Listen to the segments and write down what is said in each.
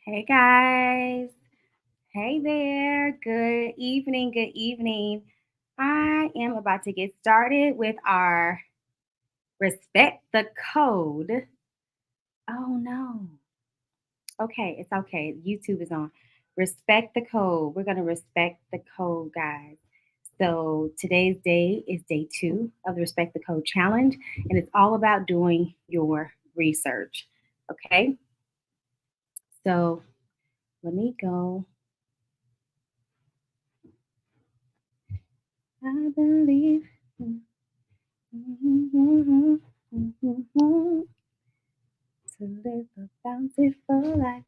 Hey guys. Hey there. Good evening. Good evening. I am about to get started with our Respect the Code. Oh no. Okay, it's okay. YouTube is on. Respect the code. We're going to respect the code, guys. So today's day is day 2 of the Respect the Code challenge, and it's all about doing your research. Okay, so let me go. I believe. To live a bountiful life.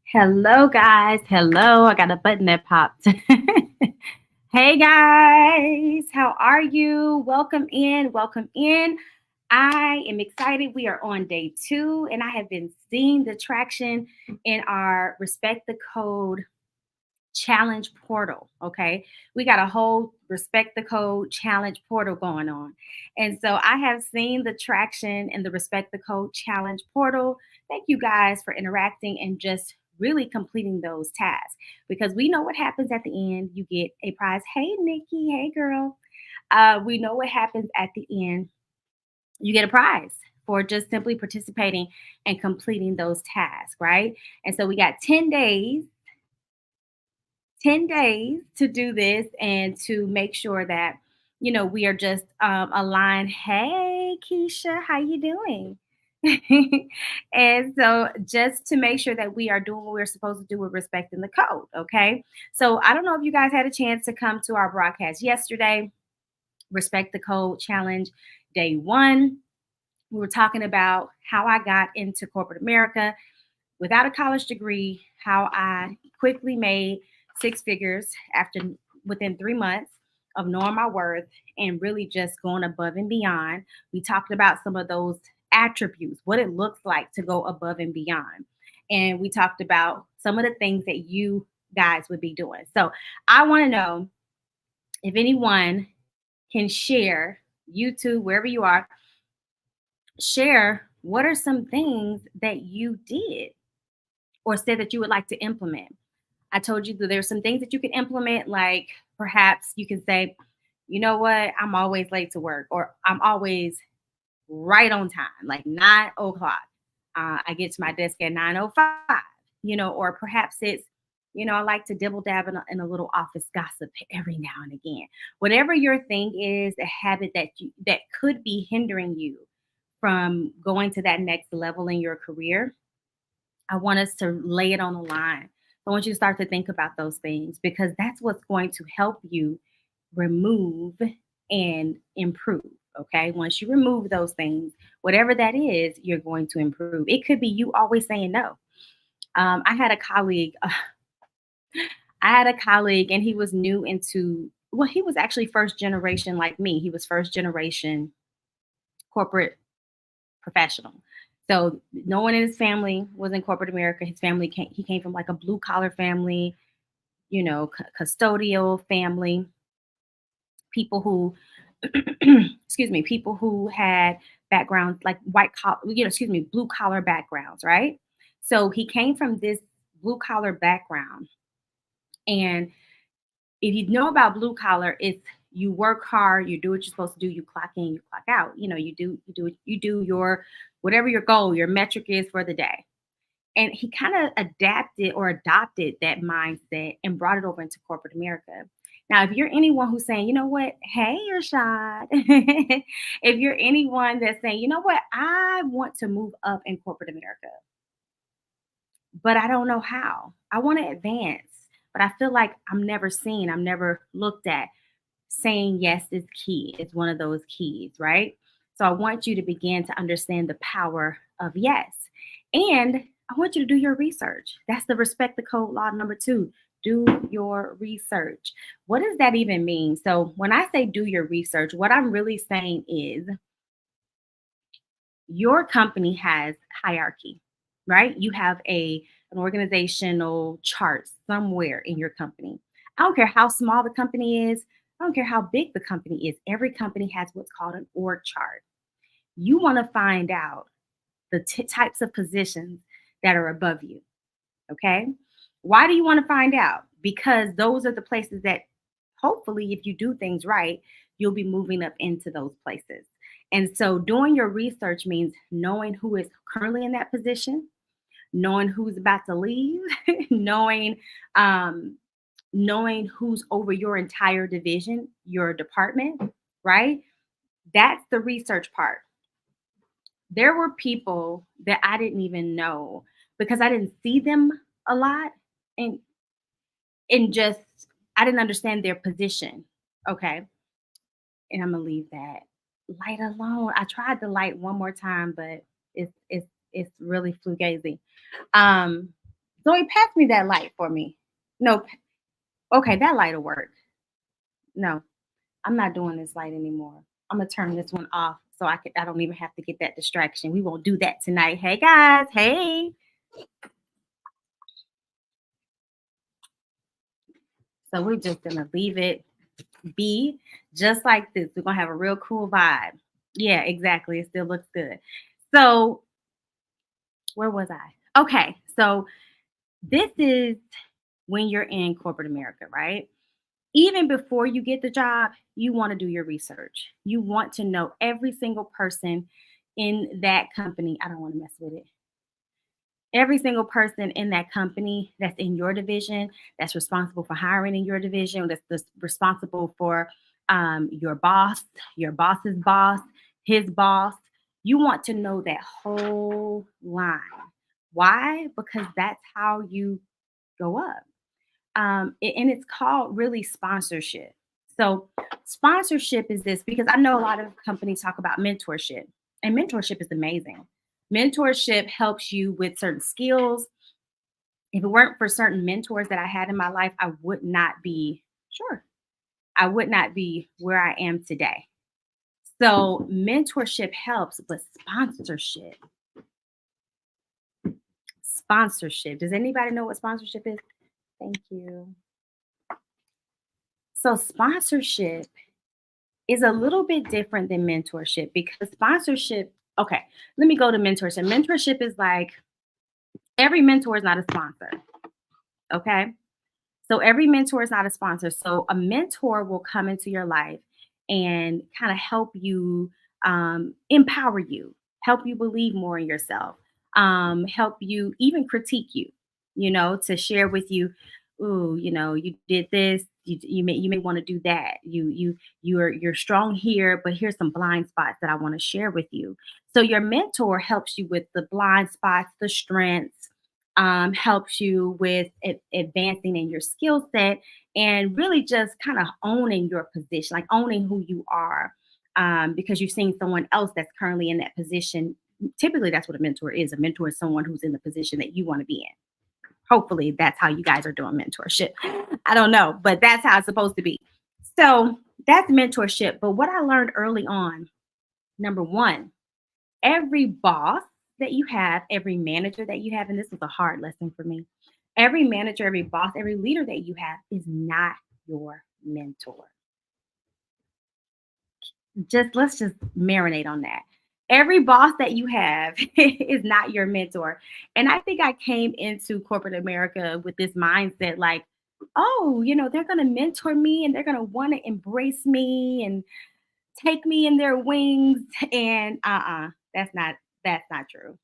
Hello, guys. Hello. I got a button that popped. Hey, guys. How are you? Welcome in. Welcome in. I am excited. We are on day 2, and I have been seeing the traction in our Respect the Code challenge portal. Okay. We got a whole Respect the Code challenge portal going on. And so I have seen the traction in the Respect the Code challenge portal. Thank you guys for interacting and just really completing those tasks because we know what happens at the end. You get a prize. Hey, Nikki. Hey, girl. We know what happens at the end. You get a prize for just simply participating and completing those tasks, right? And so we got 10 days to do this and to make sure that we are just aligned. Hey Keisha, how you doing? And so just to make sure that we are doing what we're supposed to do with respecting the code. Okay, so I don't know if you guys had a chance to come to our broadcast yesterday, Respect the Code challenge day 1. We were talking about how I got into corporate America without a college degree, how I quickly made 6 figures after within 3 months of knowing my worth and really just going above and beyond. We talked about some of those attributes, what it looks like to go above and beyond. And we talked about some of the things that you guys would be doing. So I want to know if anyone can share, YouTube, wherever you are, share what are some things that you did or said that you would like to implement. I told you that there's some things that you can implement, like perhaps you can say, you know what, I'm always late to work, or I'm always right on time, like 9 o'clock. I get to my desk at 9:05, or perhaps it's, I like to dibble dab in a little office gossip every now and again. Whatever your thing is, a habit that could be hindering you from going to that next level in your career, I want us to lay it on the line. I want you to start to think about those things because that's what's going to help you remove and improve. Okay. Once you remove those things, whatever that is, you're going to improve. It could be you always saying no. I had a colleague. I had a colleague, and he was new into. Well, he was actually first generation like me. He was first generation corporate professional. So no one in his family was in corporate America. His family came. He came from like a blue collar family, custodial family, people who, excuse me, people who had backgrounds like white collar, blue collar backgrounds, right? So he came from this blue collar background, and if you know about blue collar, it's you work hard, you do what you're supposed to do, you clock in, you clock out. You do your whatever your goal, your metric is for the day. And he kind of adapted or adopted that mindset and brought it over into corporate America. Now, if you're anyone who's saying, you know what, hey, Irshad, if you're anyone that's saying, you know what, I want to move up in corporate America, but I don't know how. I want to advance, but I feel like I'm never seen, I'm never looked at. saying yes is key. It's one of those keys, right? So I want you to begin to understand the power of yes. And I want you to do your research. That's the respect the code law number 2. Do your research. What does that even mean? So when I say do your research, what I'm really saying is your company has hierarchy, right? You have an organizational chart somewhere in your company. I don't care how small the company is. I don't care how big the company is. Every company has what's called an org chart. You want to find out the types of positions that are above you. Okay. Why do you want to find out? Because those are the places that hopefully, if you do things right, you'll be moving up into those places. And so, doing your research means knowing who is currently in that position, knowing who's about to leave, knowing um, knowing who's over your entire division, your department, right? That's the research part. There were people that I didn't even know because I didn't see them a lot, and just I didn't understand their position. Okay. And I'm gonna leave that light alone. I tried the light one more time, but it's really fugazi. Um, Zoe, pass me that light for me. No, okay, that light will work. No, I'm not doing this light anymore. I'm gonna turn this one off so I don't even have to get that distraction. We won't do that tonight. Hey guys, hey. So we're just gonna leave it be just like this. We're gonna have a real cool vibe. Yeah, exactly. It still looks good. So where was I? Okay, so this is when you're in corporate America, right? Even before you get the job, you want to do your research. You want to know every single person in that company. I don't want to mess with it. Every single person in that company that's in your division, that's responsible for hiring in your division, that's responsible for your boss's boss, his boss. You want to know that whole line. Why? Because that's how you go up. And it's called really sponsorship. So, sponsorship is this because I know a lot of companies talk about mentorship, and mentorship is amazing. Mentorship helps you with certain skills. If it weren't for certain mentors that I had in my life, I would not be sure. I would not be where I am today. So, mentorship helps, but sponsorship. Does anybody know what sponsorship is? Thank you. So, sponsorship is a little bit different than mentorship because sponsorship, okay, let me go to mentorship. Mentorship is like every mentor is not a sponsor, okay? So every mentor is not a sponsor. So a mentor will come into your life and kind of help you, empower you, help you believe more in yourself, help you even critique you, to share with you, ooh, you did this, you may want to do that. You're strong here, but here's some blind spots that I want to share with you. So your mentor helps you with the blind spots, the strengths, helps you with advancing in your skill set and really just kind of owning your position, like owning who you are, because you've seen someone else that's currently in that position. Typically, that's what a mentor is. A mentor is someone who's in the position that you want to be in. Hopefully, that's how you guys are doing mentorship. I don't know, but that's how it's supposed to be. So that's mentorship. But what I learned early on, number one, every boss that you have, every manager that you have, and this was a hard lesson for me. Every manager, every boss, every leader that you have is not your mentor. Just let's just marinate on that. Every boss that you have is not your mentor. And I think I came into corporate America with this mindset like, oh, they're going to mentor me and they're going to want to embrace me and take me in their wings. And that's not true.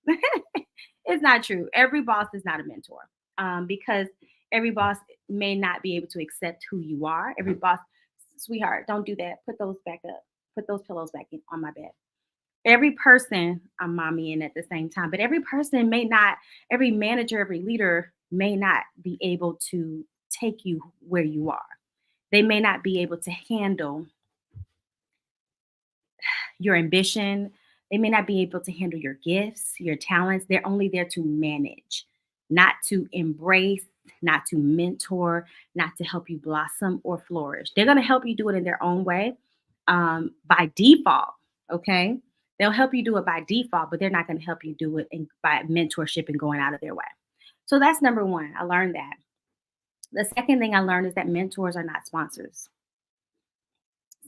It's not true. Every boss is not a mentor, because every boss may not be able to accept who you are. Every boss, sweetheart, don't do that. Put those back up. Put those pillows back in on my bed. Every person, I'm mommy in at the same time, but every person may not, every manager, every leader may not be able to take you where you are. They may not be able to handle your ambition. They may not be able to handle your gifts, your talents. They're only there to manage, not to embrace, not to mentor, not to help you blossom or flourish. They're going to help you do it in their own way, by default. Okay. They'll help you do it by default, but they're not going to help you do it by mentorship and going out of their way. So that's number one. I learned that. The second thing I learned is that mentors are not sponsors.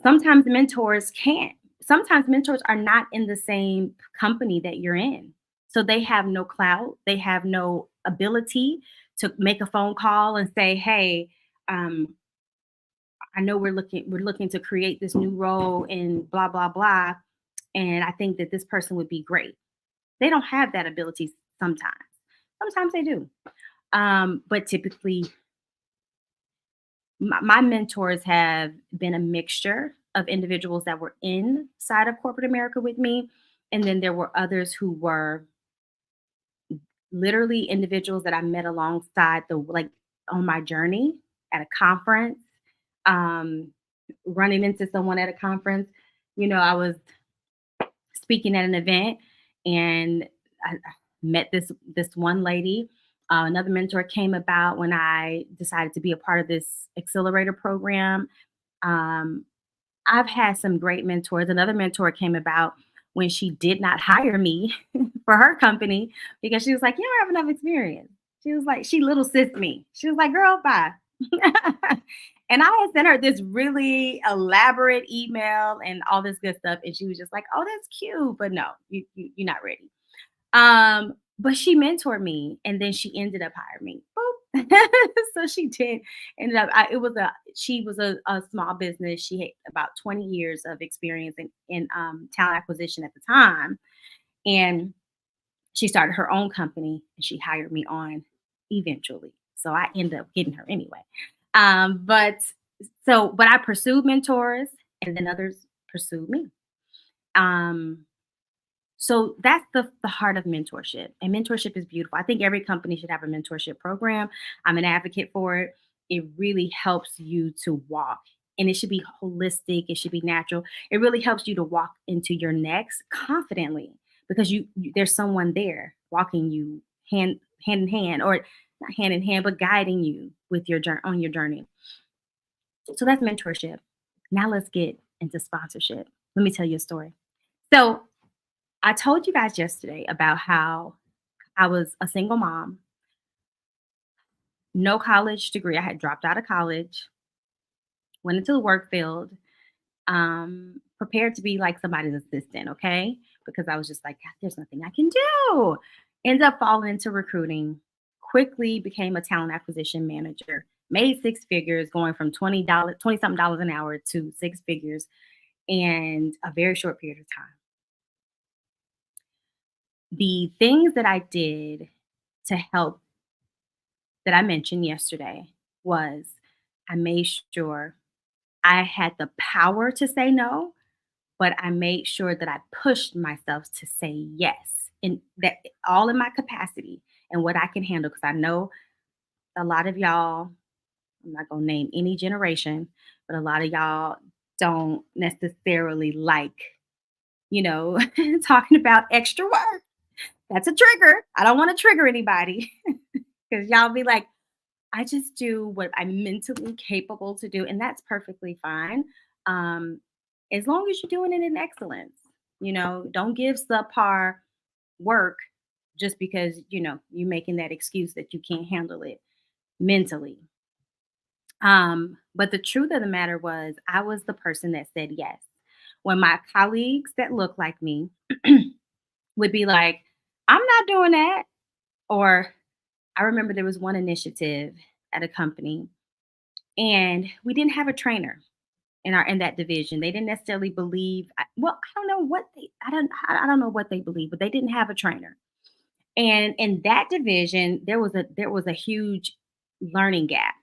Sometimes mentors can't. Sometimes mentors are not in the same company that you're in. So they have no clout, they have no ability to make a phone call and say, "Hey, um, I know we're looking to create this new role in blah blah blah, and I think that this person would be great." They don't have that ability sometimes. Sometimes they do. But typically my mentors have been a mixture of individuals that were inside of corporate America with me. And then there were others who were literally individuals that I met alongside like on my journey at a conference, um, running into someone at a conference. I was speaking at an event and I met this one lady. Another mentor came about when I decided to be a part of this accelerator program. Um, I've had some great mentors. Another mentor came about when she did not hire me for her company because she was like, "You don't have enough experience." She was like, she little sis me. She was like, "Girl, bye." And I had sent her this really elaborate email and all this good stuff. And she was just like, "Oh, that's cute. But no, you're not ready." But she mentored me and then she ended up hiring me. Boop. So she did ended up it was a she was a small business. She had about 20 years of experience in talent acquisition at the time. And she started her own company and she hired me on eventually. So I ended up getting her anyway. But I pursued mentors and then others pursued me. Um so that's the heart of mentorship. And mentorship is beautiful. I think every company should have a mentorship program. I'm an advocate for it. It really helps you to walk. And it should be holistic, it should be natural. It really helps you to walk into your next confidently because there's someone there walking you hand in hand, or not hand in hand, but guiding you with your journey on your journey. So that's mentorship. Now let's get into sponsorship. Let me tell you a story. So I told you guys yesterday about how I was a single mom, no college degree. I had dropped out of college, went into the work field, prepared to be like somebody's assistant, okay? Because I was just like, "God, there's nothing I can do." Ended up falling into recruiting, quickly became a talent acquisition manager, made six figures, going from $20, 20 something dollars an hour to six figures in a very short period of time. The things that I did to help that I mentioned yesterday was I made sure I had the power to say no, but I made sure that I pushed myself to say yes, and that all in my capacity and what I can handle. Because I know a lot of y'all, I'm not gonna name any generation, but a lot of y'all don't necessarily like, talking about extra work. That's a trigger. I don't want to trigger anybody because y'all be like, I just do what I'm mentally capable to do, and that's perfectly fine. Um, as long as you're doing it in excellence, don't give subpar work just because you're making that excuse that you can't handle it mentally. But the truth of the matter was, I was the person that said yes. When my colleagues that look like me would be like, "I'm not doing that," or I remember there was one initiative at a company and we didn't have a trainer in that division. They didn't necessarily believe. Well, I don't know what they. I don't know what they believe, but they didn't have a trainer. And in that division, there was a huge learning gap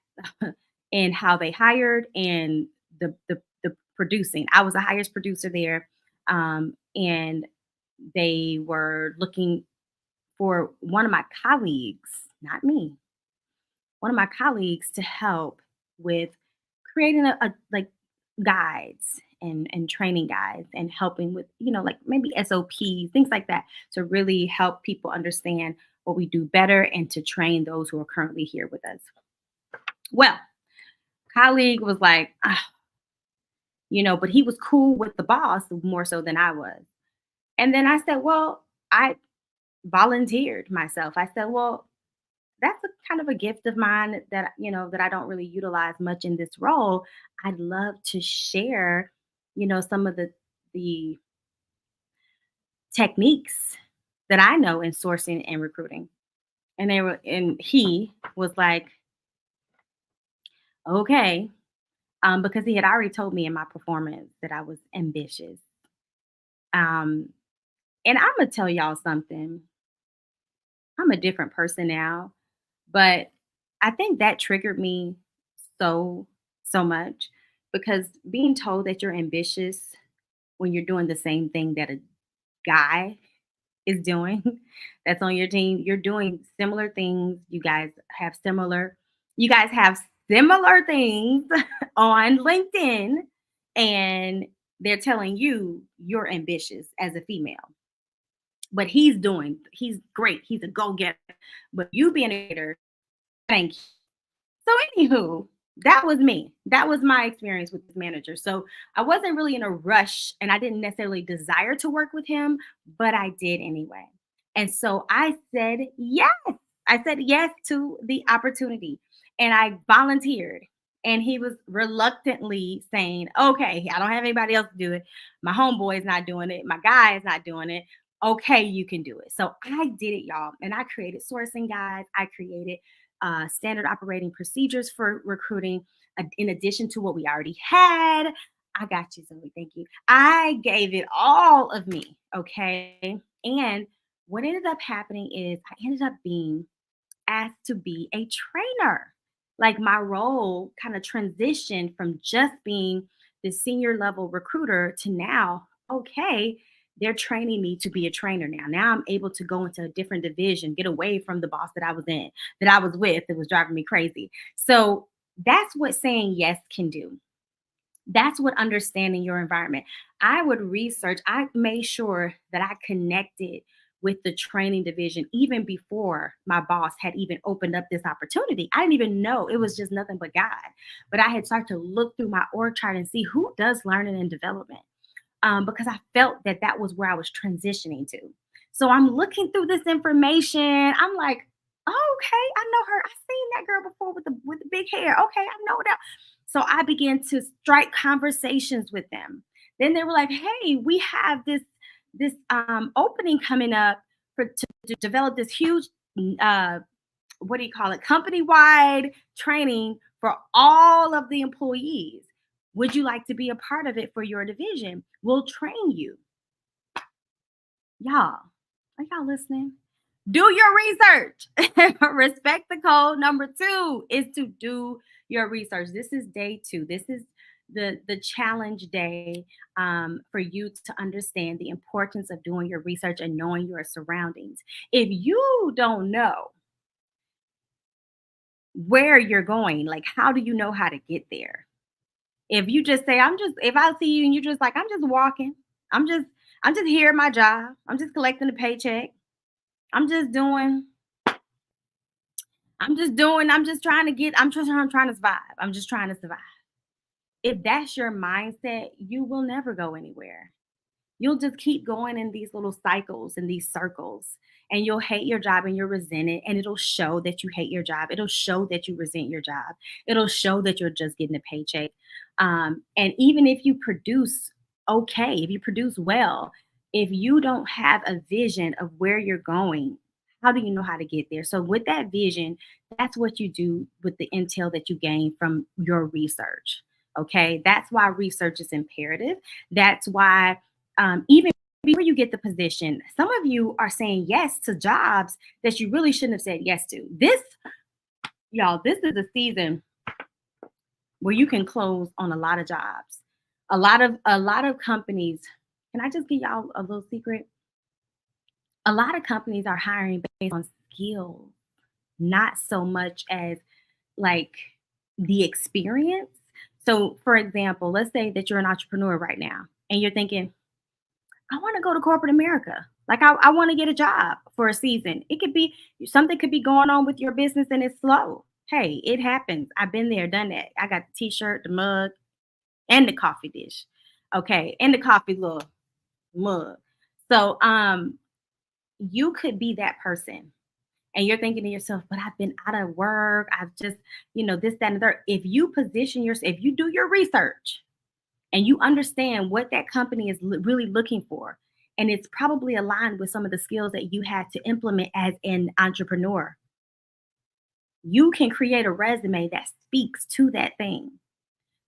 in how they hired and the producing. I was the highest producer there, and they were looking for one of my colleagues, not me, one of my colleagues to help with creating a like guides and training guides and helping with, like maybe SOPs, things like that, to really help people understand what we do better and to train those who are currently here with us. Well, colleague was like, "Ah," but he was cool with the boss more so than I was. And then I said, well, I volunteered myself. I said, well, that's a kind of a gift of mine that that I don't really utilize much in this role. I'd love to share, some of the techniques that I know in sourcing and recruiting. And he was like, okay, because he had already told me in my performance that I was ambitious. Um, and I'm gonna tell y'all something. I'm a different person now, but I think that triggered me so, so much because being told that you're ambitious when you're doing the same thing that a guy is doing that's on your team, you're doing similar things. You guys have similar things on LinkedIn, and they're telling you you're ambitious as a female. But he's great. He's a go-getter. But you being a getter, thank you. So, anywho, that was me. That was my experience with this manager. So, I wasn't really in a rush and I didn't necessarily desire to work with him, but I did anyway. And so I said yes. I said yes to the opportunity and I volunteered. And he was reluctantly saying, okay, I don't have anybody else to do it. My homeboy is not doing it. My guy is not doing it. Okay, you can do it. So I did it, y'all. And I created sourcing guides. I created standard operating procedures for recruiting, in addition to what we already had. I got you, Zoe. Thank you. I gave it all of me. Okay. And what ended up happening is I ended up being asked to be a trainer. Like my role kind of transitioned from just being the senior level recruiter to now, okay, they're training me to be a trainer now. Now I'm able to go into a different division, get away from the boss that I was in, that I was with, that was driving me crazy. So that's what saying yes can do. That's what understanding your environment. I would research, I made sure that I connected with the training division even before my boss had even opened up this opportunity. I didn't even know, it was just nothing but God. But I had started to look through my org chart and see who does learning and development, because I felt that that was where I was transitioning to. So I'm looking through this information. I'm like, oh, okay, I know her. I've seen that girl before with the big hair. Okay, I know that. So I began to strike conversations with them. Then they were like, hey, we have this opening coming up to develop this huge uh, what do you call it, company wide training for all of the employees. Would you like to be a part of it for your division? We'll train you. Y'all, are y'all listening? Do your research. Respect the code. Number two is to do your research. This is day two. This is the challenge day, for you to understand the importance of doing your research and knowing your surroundings. If you don't know where you're going, like how do you know how to get there? If you just say, if I see you and you're just like, I'm just walking, I'm just, I'm just here at my job, I'm just collecting a paycheck, I'm just doing, I'm trying to survive. I'm just trying to survive. If that's your mindset, you will never go anywhere. You'll just keep going in these little cycles and these circles, and you'll hate your job and you'll resent it, and it'll show that you hate your job. It'll show that you resent your job. It'll show that you're just getting a paycheck. And even if you produce okay, if you produce well, if you don't have a vision of where you're going, how do you know how to get there? So with that vision, that's what you do with the intel that you gain from your research. Okay, that's why research is imperative. That's why, even before you get the position, some of you are saying yes to jobs that you really shouldn't have said yes to. Y'all, this is a season where you can close on a lot of jobs. A lot of companies, can I just give y'all a little secret? A lot of companies are hiring based on skills, not so much as like the experience. So, for example, let's say that you're an entrepreneur right now and you're thinking, I want to go to corporate America. Like I want to get a job for a season. It could be something could be going on with your business and it's slow. Hey, it happens. I've been there, done that. I got the t-shirt, the mug, and the coffee dish. Okay. And the coffee little mug. So you could be that person. And you're thinking to yourself, but I've been out of work. I've just, this, that, and the third. If you position yourself, if you do your research and you understand what that company is really looking for, and it's probably aligned with some of the skills that you had to implement as an entrepreneur, you can create a resume that speaks to that thing.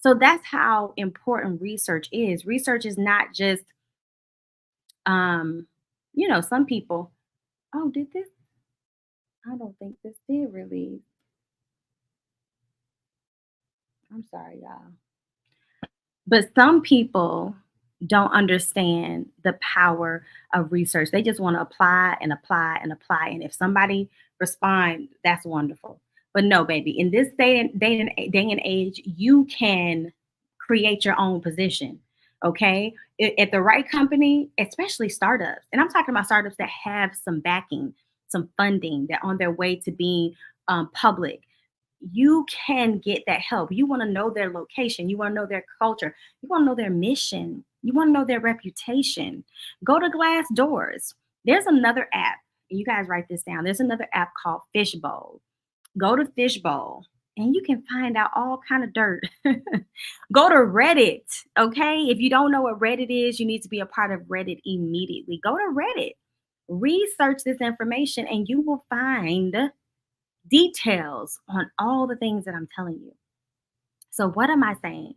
So that's how important research is. Research is not just, um, some people, oh, did this? I don't think this did really. I'm sorry, y'all. But some people don't understand the power of research. They just want to apply and apply and apply. And if somebody respond, that's wonderful. But no, baby, in this day and age, you can create your own position. Okay. At the right company, especially startups. And I'm talking about startups that have some backing, some funding, that on their way to being public. You can get that help. You want to know their location, you want to know their culture, you want to know their mission, you want to know their reputation. Go to Glassdoors. There's another app. You guys write this down. There's another app called Fishbowl. Go to Fishbowl and you can find out all kind of dirt. Go to Reddit. Okay, if you don't know what Reddit is, you need to be a part of Reddit immediately. Go to Reddit, research this information, and you will find details on all the things that I'm telling you. So, what am I saying?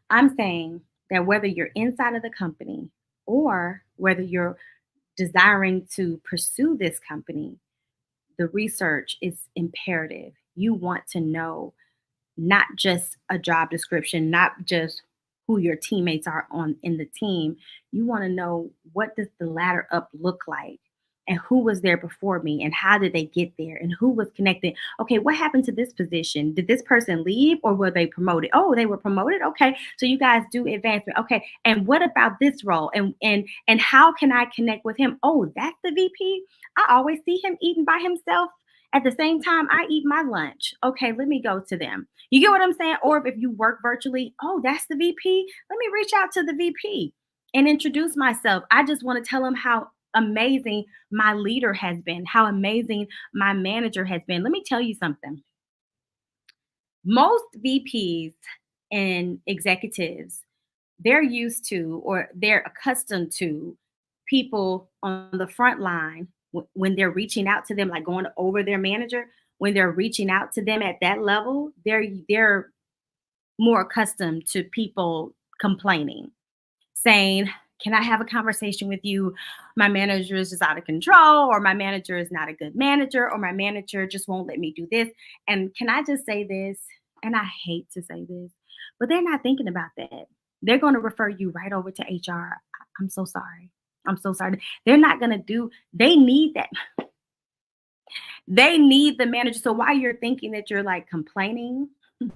I'm saying that whether you're inside of the company or whether you're desiring to pursue this company, the research is imperative. You want to know not just a job description, not just who your teammates are on in the team. You want to know, what does the ladder up look like, and who was there before me, and how did they get there, and who was connected. Okay, what happened to this position? Did this person leave or were they promoted? Oh, they were promoted. Okay, so you guys do advancement. Okay, and what about this role, and how can I connect with him? Oh, that's the VP. I always see him eating by himself at the same time I eat my lunch. Okay, let me go to them. You get what I'm saying? Or if you work virtually, oh, that's the VP. Let me reach out to the VP and introduce myself. I just want to tell them how amazing my leader has been, how amazing my manager has been. Let me tell you something. Most VPs and executives, they're used to, or they're accustomed to, people on the front line when they're reaching out to them, like going over their manager, when they're reaching out to them at that level, they're more accustomed to people complaining, saying, can I have a conversation with you? My manager is just out of control, or my manager is not a good manager, or my manager just won't let me do this. And can I just say this? And I hate to say this, but they're not thinking about that. They're going to refer you right over to HR. I'm so sorry. I'm so sorry. They're not going to they need that. They need the manager. So while you're thinking that you're like complaining, and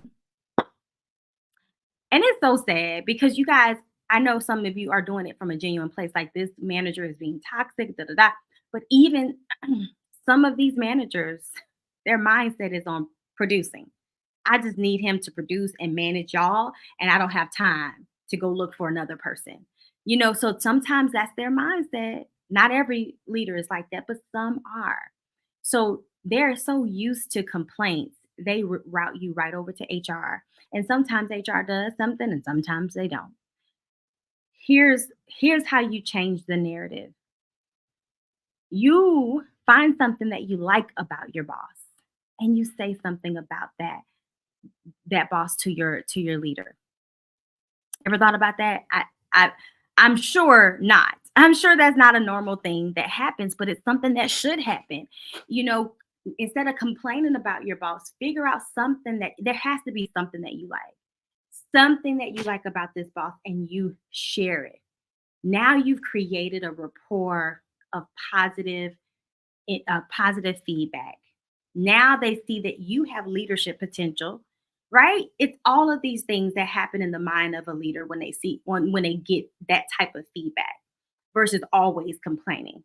it's so sad because you guys, I know some of you are doing it from a genuine place. Like, this manager is being toxic, da da da. But even some of these managers, their mindset is on producing. I just need him to produce and manage y'all, and I don't have time to go look for another person. So sometimes that's their mindset. Not every leader is like that, but some are. So they're so used to complaints, they route you right over to HR. And sometimes HR does something and sometimes they don't. Here's how you change the narrative. You find something that you like about your boss and you say something about that boss to your leader. Ever thought about that? I I'm sure not. I'm sure that's not a normal thing that happens, but it's something that should happen. You know, Instead of complaining about your boss, figure out something that there has to be something that you like. Something that you like about this boss, and you share it. Now you've created a rapport of positive feedback. Now they see that you have leadership potential, right? It's all of these things that happen in the mind of a leader when they get that type of feedback versus always complaining.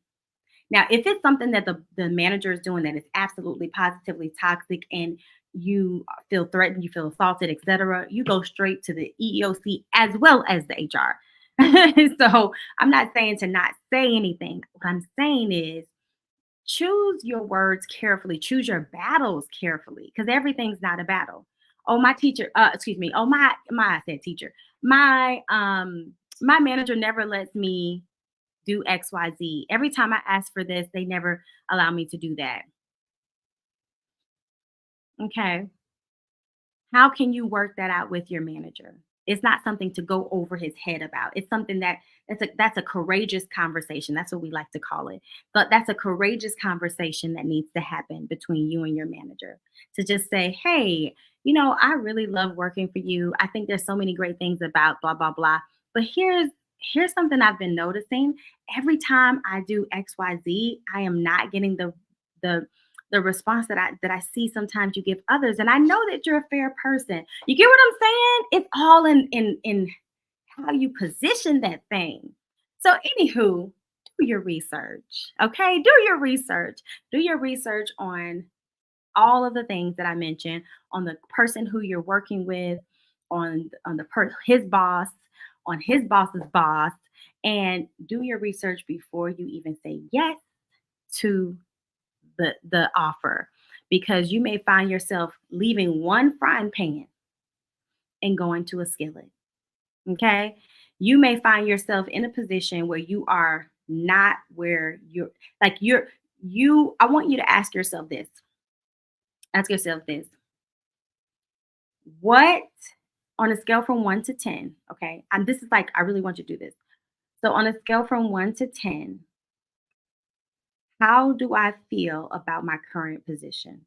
Now, if it's something that the manager is doing that is absolutely positively toxic and you feel threatened, you feel assaulted, etc., you go straight to the EEOC as well as the HR. So I'm not saying to not say anything. What I'm saying is choose your words carefully, choose your battles carefully, because everything's not a battle. Oh, my teacher, excuse me. Oh, I said teacher. My manager never lets me do XYZ. Every time I ask for this, they never allow me to do that. Okay. How can you work that out with your manager? It's not something to go over his head about. It's something that's a courageous conversation. That's what we like to call it. But that's a courageous conversation that needs to happen between you and your manager. To just say, "Hey, I really love working for you. I think there's so many great things about blah blah blah. But here's something I've been noticing. Every time I do XYZ, I am not getting the the response that I see sometimes you give others. And I know that you're a fair person. You get what I'm saying? It's all in how you position that thing. So, anywho, do your research. Okay, do your research. Do your research on all of the things that I mentioned, on the person who you're working with, his boss, on his boss's boss, and do your research before you even say yes to the offer, because you may find yourself leaving one frying pan and going to a skillet. Okay, you may find yourself in a position where you are not where you're. I want you to ask yourself this: what, on a scale from 1 to 10, okay, and this is like, I really want you to do this. So on a scale from 1 to 10, how do I feel about my current position?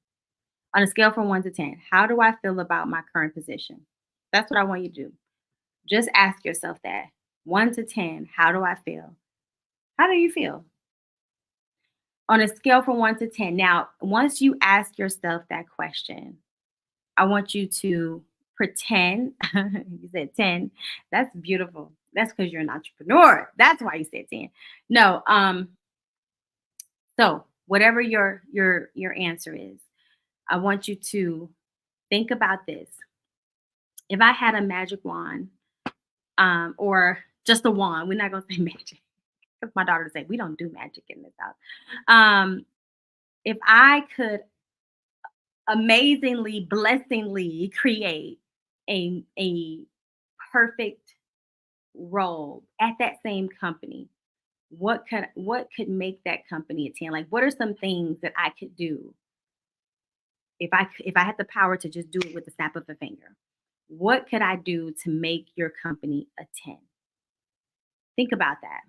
On a scale from 1 to 10, how do I feel about my current position? That's what I want you to do. Just ask yourself that. 1 to 10, how do I feel? How do you feel? On a scale from 1 to 10. Now, once you ask yourself that question, I want you to pretend you said 10. That's beautiful. That's because you're an entrepreneur. That's why you said 10. No, so whatever your answer is, I want you to think about this. If I had a magic wand, or just a wand, we're not gonna say magic, because my daughter say we don't do magic in this house. If I could amazingly, blessingly create a perfect role at that same company, what could make that company a 10? Like, what are some things that I could do if I had the power to just do it with the snap of a finger? What could I do to make your company a 10? Think about that.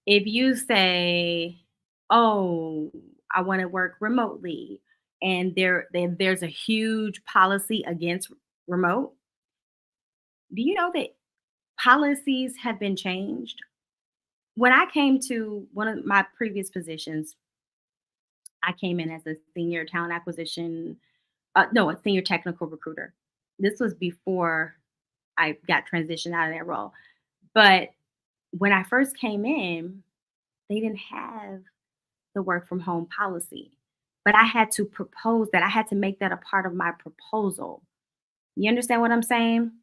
If you say, "Oh, I want to work remotely," and there's a huge policy against remote, do you know that policies have been changed? When I came to one of my previous positions, I came in as a senior talent acquisition, no, a senior technical recruiter. This was before I got transitioned out of that role. But when I first came in, they didn't have the work from home policy. But I had to propose that. I had to make that a part of my proposal. You understand what I'm saying?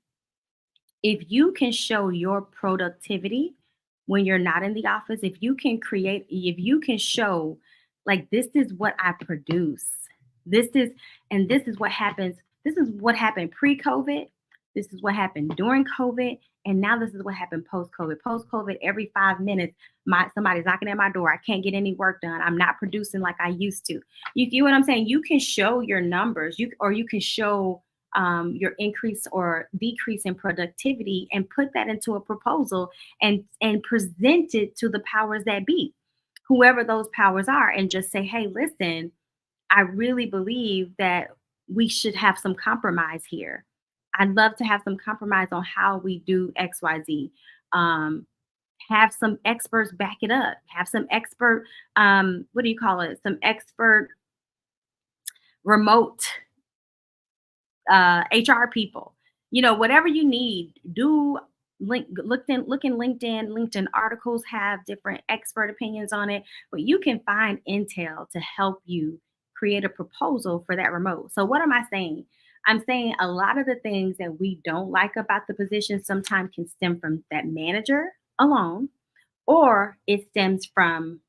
If you can show your productivity when you're not in the office, if you can show, like, this is what I produce. This is and this is what happened pre-COVID. This is what happened during COVID. And now this is what happened post-COVID. Post-COVID, every 5 minutes, somebody's knocking at my door. I can't get any work done. I'm not producing like I used to. You get what I'm saying? You can show your numbers, you can show your increase or decrease in productivity, and put that into a proposal, and present it to the powers that be, whoever those powers are, and just say, "Hey, listen, I really believe that we should have some compromise here. I'd love to have some compromise on how we do XYZ. Um, have some experts back it up. Have some expert, what do you call it? Some expert remote HR people. Whatever you need, do look in LinkedIn. LinkedIn articles have different expert opinions on it, but you can find intel to help you create a proposal for that remote. So what am I saying? I'm saying a lot of the things that we don't like about the position sometimes can stem from that manager alone, or it stems from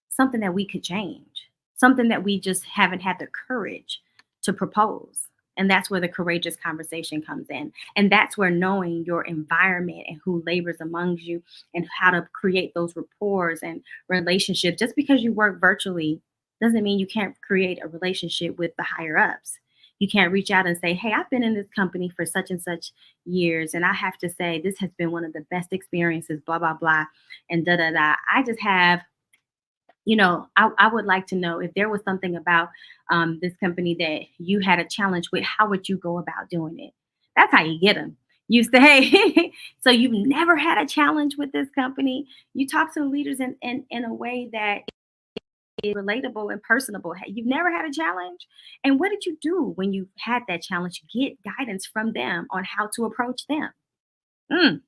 something that we could change, something that we just haven't had the courage to propose. And that's where the courageous conversation comes in. And that's where knowing your environment and who labors among you and how to create those rapports and relationships. Just because you work virtually doesn't mean you can't create a relationship with the higher ups. You can't reach out and say, hey, I've been in this company for such and such years. And I have to say, this has been one of the best experiences, blah, blah, blah, and da, da, da. I just have I would like to know if there was something about this company that you had a challenge with, how would you go about doing it? That's how you get them. You say, hey, so you've never had a challenge with this company. You talk to the leaders in a way that is relatable and personable. Hey, you've never had a challenge. And what did you do when you had that challenge? Get guidance from them on how to approach them. Mm,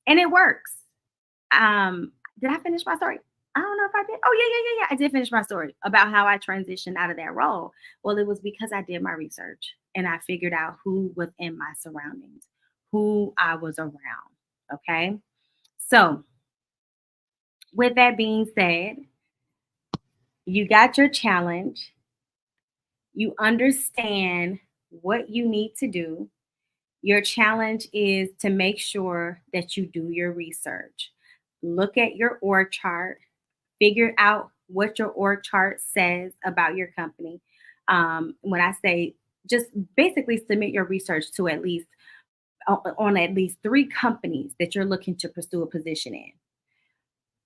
and it works. Did I finish my story? I don't know if I did. Oh, yeah, yeah, yeah, yeah. I did finish my story about how I transitioned out of that role. Well, it was because I did my research and I figured out who was in my surroundings, who I was around. Okay. So, with that being said, you got your challenge, you understand what you need to do. Your challenge is to make sure that you do your research. Look at your org chart, figure out what your org chart says about your company. When I say just basically submit your research to at least on at least three companies that you're looking to pursue a position in.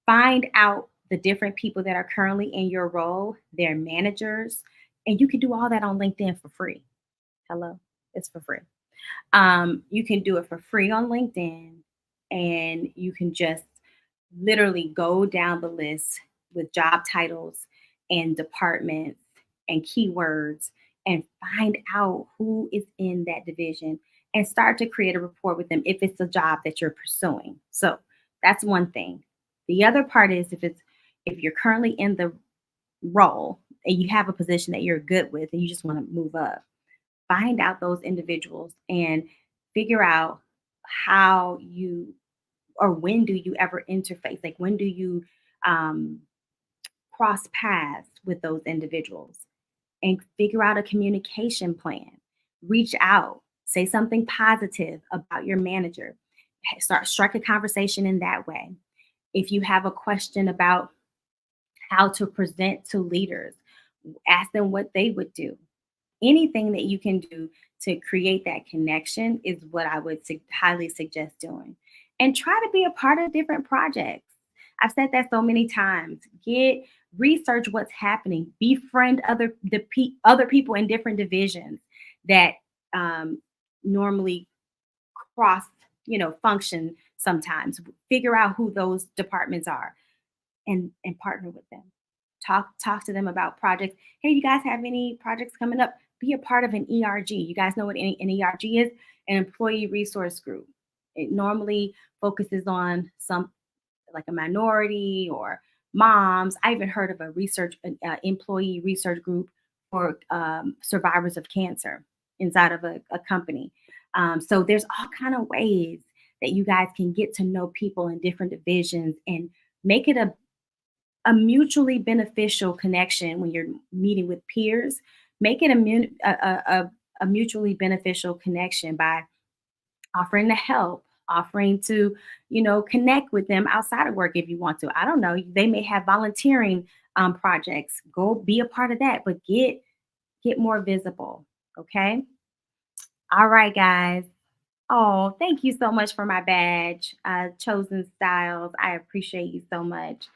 Find out the different people that are currently in your role, their managers, and you can do all that on LinkedIn for free. Hello, it's for free. You can do it for free on LinkedIn, and you can just literally go down the list with job titles and departments and keywords and find out who is in that division and start to create a rapport with them if it's a job that you're pursuing. So that's one thing. The other part is if you're currently in the role and you have a position that you're good with and you just want to move up, find out those individuals and figure out how you or when do you ever interface? Like when do you um, cross paths with those individuals and figure out a communication plan? Reach out, say something positive about your manager. Start strike a conversation in that way. If you have a question about how to present to leaders, ask them what they would do. Anything that you can do to create that connection is what I would highly suggest doing. And try to be a part of different projects. I've said that so many times. Get research what's happening. Befriend other people in different divisions that um, normally cross, function sometimes. Figure out who those departments are and partner with them. Talk to them about projects. Hey, you guys have any projects coming up? Be a part of an ERG. You guys know what an ERG is? An employee resource group. It normally focuses on some like a minority or moms. I even heard of a employee research group for survivors of cancer inside of a company. So there's all kind of ways that you guys can get to know people in different divisions and make it a mutually beneficial connection when you're meeting with peers. Make it a mutually beneficial connection by offering to help, offering to, connect with them outside of work if you want to. I don't know. They may have volunteering projects. Go be a part of that, but get more visible. Okay. All right, guys. Oh, thank you so much for my badge, Chosen Styles. I appreciate you so much.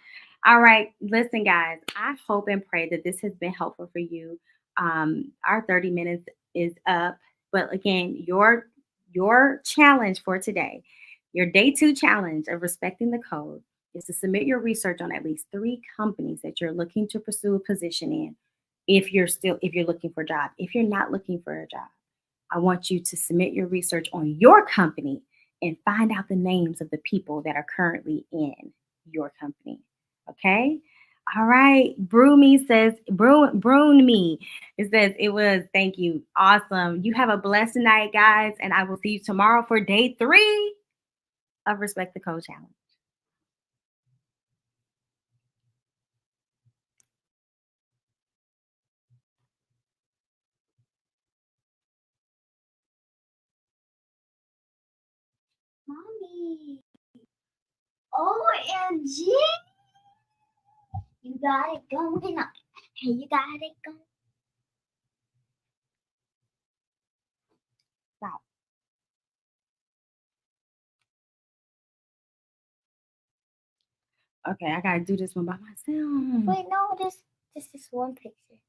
All right, listen, guys, I hope and pray that this has been helpful for you. Our 30 minutes is up, but again, your challenge for today, your day two challenge of respecting the code, is to submit your research on at least three companies that you're looking to pursue a position in. If you're looking for a job, if you're not looking for a job, I want you to submit your research on your company and find out the names of the people that are currently in your company. Okay? All right. Brew Me says, Brune Me. It says it was. Thank you. Awesome. You have a blessed night, guys. And I will see you tomorrow for day 3 of Respect the Code Challenge. Mommy. OMG. You got it going on. Hey, you got it going. Wow. Okay, I gotta do this one by myself. Wait, no, this is one picture.